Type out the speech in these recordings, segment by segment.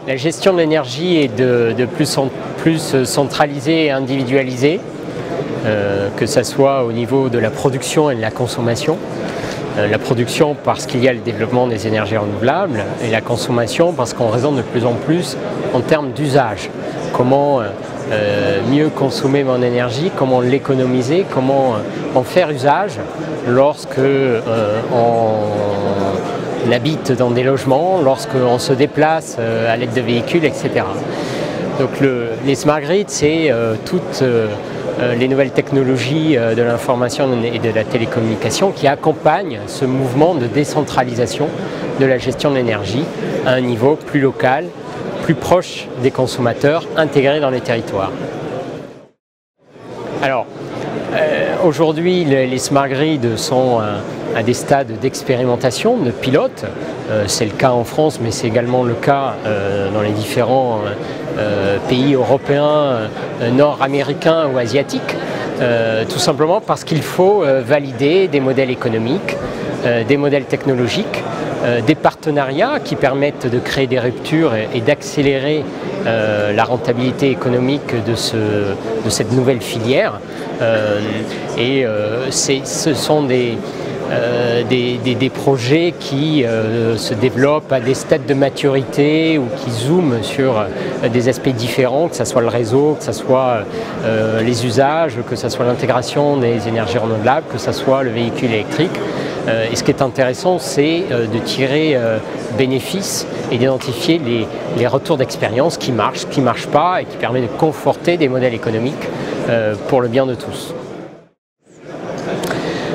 La gestion de l'énergie est de plus en plus centralisée et individualisée, que ce soit au niveau de la production et de la consommation. La production parce qu'il y a le développement des énergies renouvelables et la consommation parce qu'on raisonne de plus en plus en termes d'usage. Comment mieux consommer mon énergie, comment l'économiser, comment en faire usage lorsque on habite dans des logements, lorsqu'on se déplace à l'aide de véhicules, etc. Donc les smart grids, c'est toutes les nouvelles technologies de l'information et de la télécommunication qui accompagnent ce mouvement de décentralisation de la gestion de l'énergie à un niveau plus local, plus proche des consommateurs, intégrés dans les territoires. Alors, aujourd'hui, les smart grids sont à des stades d'expérimentation, de pilote. C'est le cas en France, mais c'est également le cas dans les différents pays européens, nord-américains ou asiatiques, tout simplement parce qu'il faut valider des modèles économiques, des modèles technologiques, des partenariats qui permettent de créer des ruptures et d'accélérer la rentabilité économique de cette nouvelle filière. Ce sont des projets qui se développent à des stades de maturité ou qui zooment sur des aspects différents, que ce soit le réseau, que ce soit les usages, que ce soit l'intégration des énergies renouvelables, que ce soit le véhicule électrique. Et ce qui est intéressant, c'est de tirer bénéfice et d'identifier les retours d'expérience qui marchent pas et qui permettent de conforter des modèles économiques pour le bien de tous.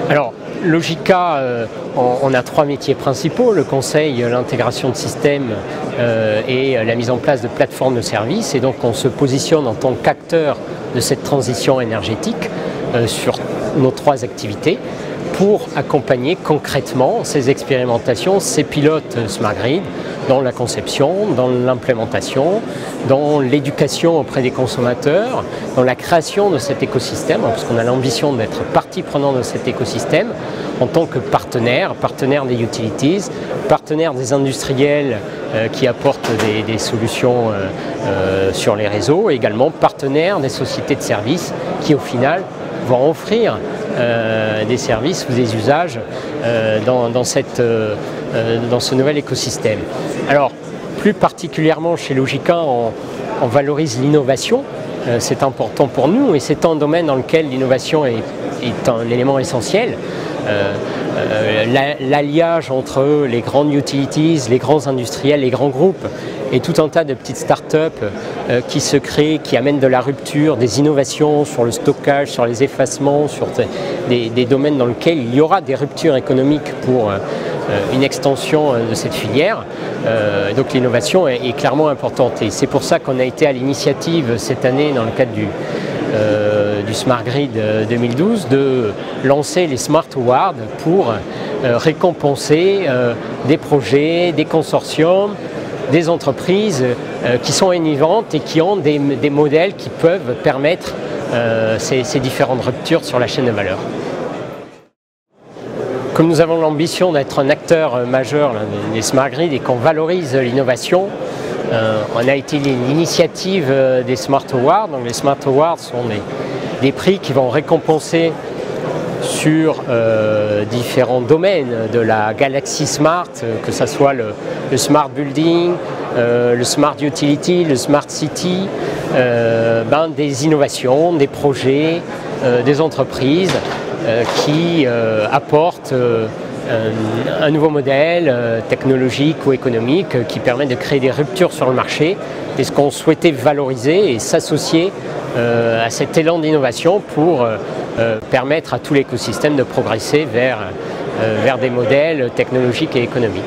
Alors, Logica, on a trois métiers principaux, le conseil, l'intégration de systèmes et la mise en place de plateformes de services. Et donc on se positionne en tant qu'acteur de cette transition énergétique sur nos trois activités pour accompagner concrètement ces expérimentations, ces pilotes smart grid dans la conception, dans l'implémentation, dans l'éducation auprès des consommateurs, dans la création de cet écosystème, parce qu'on a l'ambition d'être partie prenante de cet écosystème en tant que partenaire des utilities, partenaire des industriels qui apportent des solutions sur les réseaux, et également partenaire des sociétés de services qui au final vont offrir des services ou des usages dans ce nouvel écosystème. Alors, plus particulièrement chez Logica, on valorise l'innovation. C'est important pour nous et c'est un domaine dans lequel l'innovation est un élément essentiel. L'alliage entre les grandes utilities, les grands industriels, les grands groupes et tout un tas de petites startups qui se créent, qui amènent de la rupture, des innovations sur le stockage, sur les effacements, sur des domaines dans lesquels il y aura des ruptures économiques pour une extension de cette filière. Donc l'innovation est clairement importante et c'est pour ça qu'on a été à l'initiative cette année dans le cadre du Smart Grid 2012 de lancer les Smart Awards pour récompenser des projets, des consortiums, des entreprises qui sont innovantes et qui ont des modèles qui peuvent permettre ces différentes ruptures sur la chaîne de valeur. Comme nous avons l'ambition d'être un acteur majeur des Smart Grid et qu'on valorise l'innovation, on a été l'initiative des Smart Awards. Donc les Smart Awards sont des prix qui vont récompenser sur différents domaines de la galaxie Smart, que ce soit le Smart Building, le Smart Utility, le Smart City, des innovations, des projets, des entreprises qui apportent un nouveau modèle technologique ou économique qui permet de créer des ruptures sur le marché. Et ce qu'on souhaitait valoriser et s'associer à cet élan d'innovation pour permettre à tout l'écosystème de progresser vers des modèles technologiques et économiques.